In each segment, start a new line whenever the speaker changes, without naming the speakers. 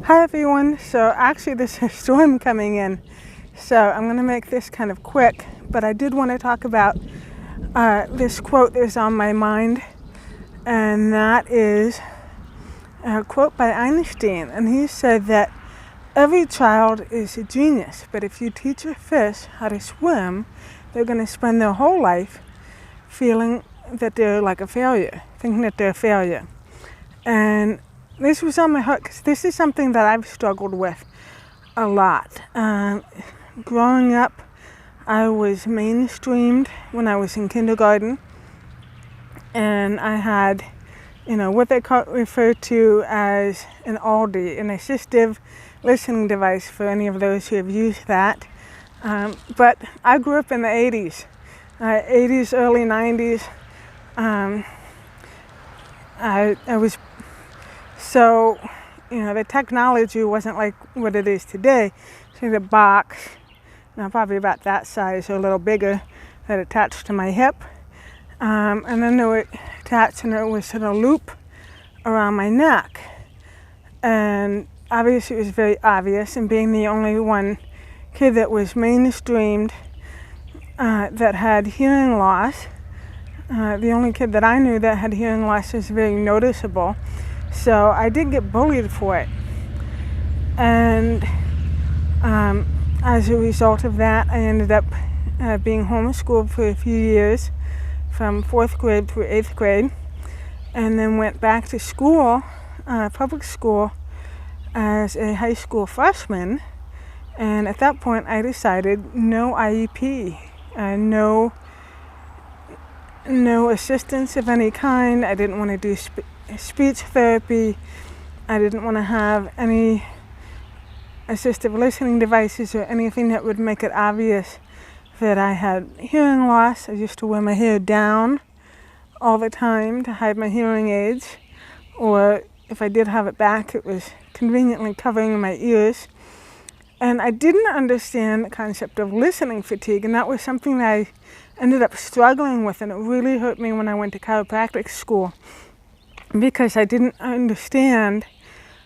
Hi everyone. So actually there's a storm coming in, so I'm going to make this kind of quick, but I did want to talk about this quote that is on my mind, and that is a quote by Einstein, and he said that every child is a genius, but if you teach a fish how to swim, they're going to spend their whole life feeling that they're like a failure, thinking that they're a failure. And this was on my heart because this is something that I've struggled with a lot. Growing up, I was mainstreamed when I was in kindergarten, and I had, what they refer to as an ALDI, an assistive listening device, for any of those who have used that. But I grew up in the 80s, early 90s. I was so, the technology wasn't like what it is today. See the box, probably about that size or a little bigger, that attached to my hip. And then they were attached, and it was in a loop around my neck. And obviously it was very obvious, and being the only one kid that was mainstreamed that had hearing loss, the only kid that I knew that had hearing loss was very noticeable. So I did get bullied for it. And as a result of that, I ended up being homeschooled for a few years, from 4th grade through 8th grade, and then went back to school, public school, as a high school freshman. And at that point I decided no IEP, no assistance of any kind. I didn't want to do speech therapy. I didn't want to have any assistive listening devices or anything that would make it obvious that I had hearing loss. I used to wear my hair down all the time to hide my hearing aids, or if I did have it back, it was conveniently covering my ears. And I didn't understand the concept of listening fatigue, and that was something that I ended up struggling with, and it really hurt me when I went to chiropractic school, because I didn't understand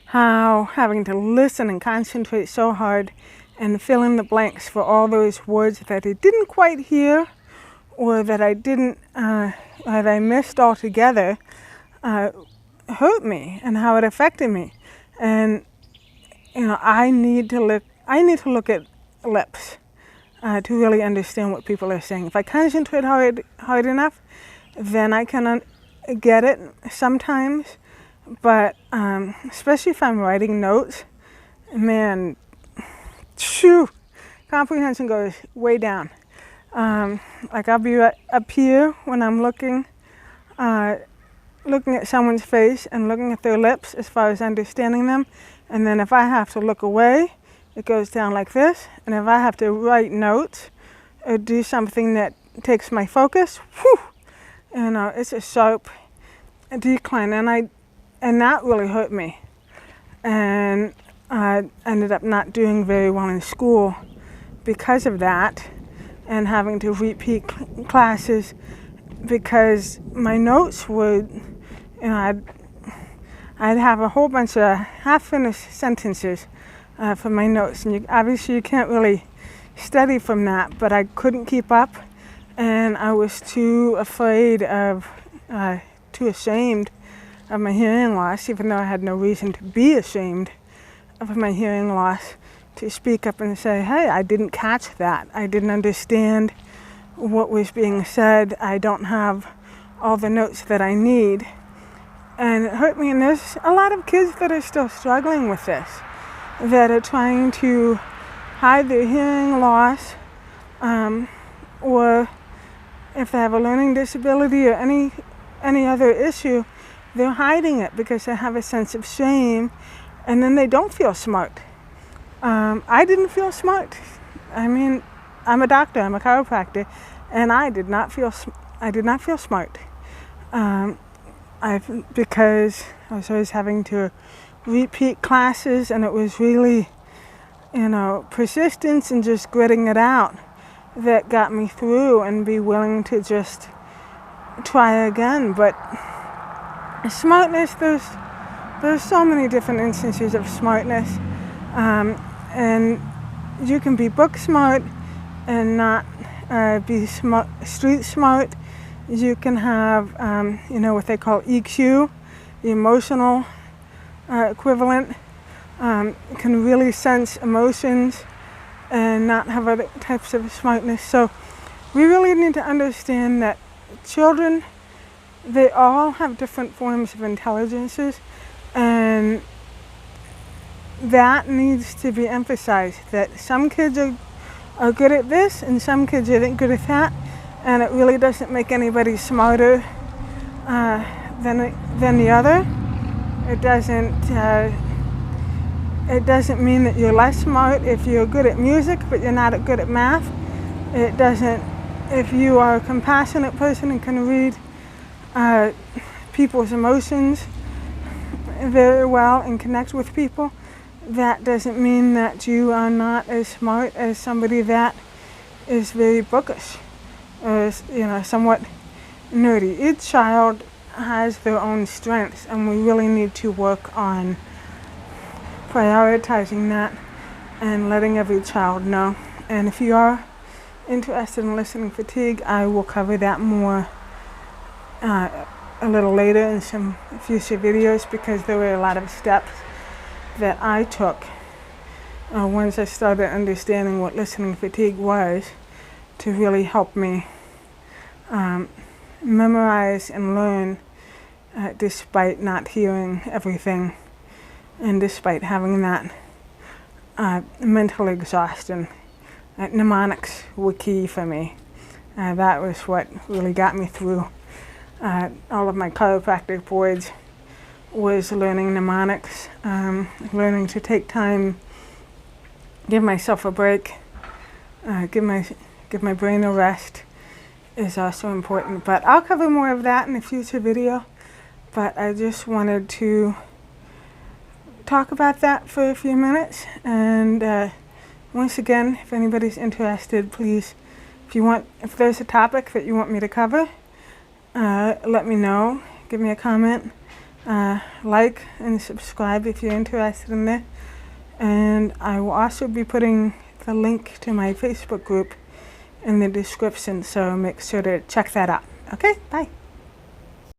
how having to listen and concentrate so hard and fill in the blanks for all those words that I didn't quite hear, or that I didn't, that I missed altogether, hurt me, and how it affected me. And I need to look at lips to really understand what people are saying. If I concentrate hard enough, then I can get it sometimes. But especially if I'm writing notes, man, comprehension goes way down. Like I'll be right up here when I'm looking at someone's face and looking at their lips as far as understanding them. And then if I have to look away, it goes down like this. And if I have to write notes or do something that takes my focus, it's a sharp decline. And that really hurt me. And I ended up not doing very well in school because of that, and having to repeat classes because my notes would, I'd have a whole bunch of half-finished sentences for my notes, and obviously you can't really study from that, but I couldn't keep up, and I was too ashamed of my hearing loss, even though I had no reason to be ashamed of my hearing loss, to speak up and say, hey, I didn't catch that. I didn't understand what was being said. I don't have all the notes that I need. And it hurt me. And there's a lot of kids that are still struggling with this, that are trying to hide their hearing loss, or if they have a learning disability or any other issue, they're hiding it because they have a sense of shame, and then they don't feel smart. I didn't feel smart. I mean, I'm a doctor, I'm a chiropractor, and I did not feel smart. Because I was always having to repeat classes, and it was really, persistence and just gritting it out that got me through, and be willing to just try again. But smartness, there's so many different instances of smartness, and you can be book smart and not be smart, street smart. You can have, what they call EQ, the emotional equivalent. Can really sense emotions and not have other types of smartness. So we really need to understand that children, they all have different forms of intelligences, and that needs to be emphasized, that some kids are good at this and some kids aren't good at that, and it really doesn't make anybody smarter than the other. It doesn't mean that you're less smart if you're good at music but you're not good at math. It doesn't, if you are a compassionate person and can read people's emotions very well and connect with people, that doesn't mean that you are not as smart as somebody that is very bookish or somewhat nerdy. Each child has their own strengths, and we really need to work on prioritizing that and letting every child know. And if you are interested in listening fatigue, I will cover that more a little later in some future videos, because there were a lot of steps that I took once I started understanding what listening fatigue was, to really help me memorize and learn despite not hearing everything and despite having that mental exhaustion. Mnemonics were key for me. That was what really got me through all of my chiropractic boards, was learning mnemonics, learning to take time, give myself a break, give my brain a rest is also important. But I'll cover more of that in a future video. But I just wanted to talk about that for a few minutes. And once again, if anybody's interested, please, if there's a topic that you want me to cover, let me know. Give me a comment. Like and subscribe if you're interested in this. And I will also be putting the link to my Facebook group in the description, so make sure to check that out. Okay, bye.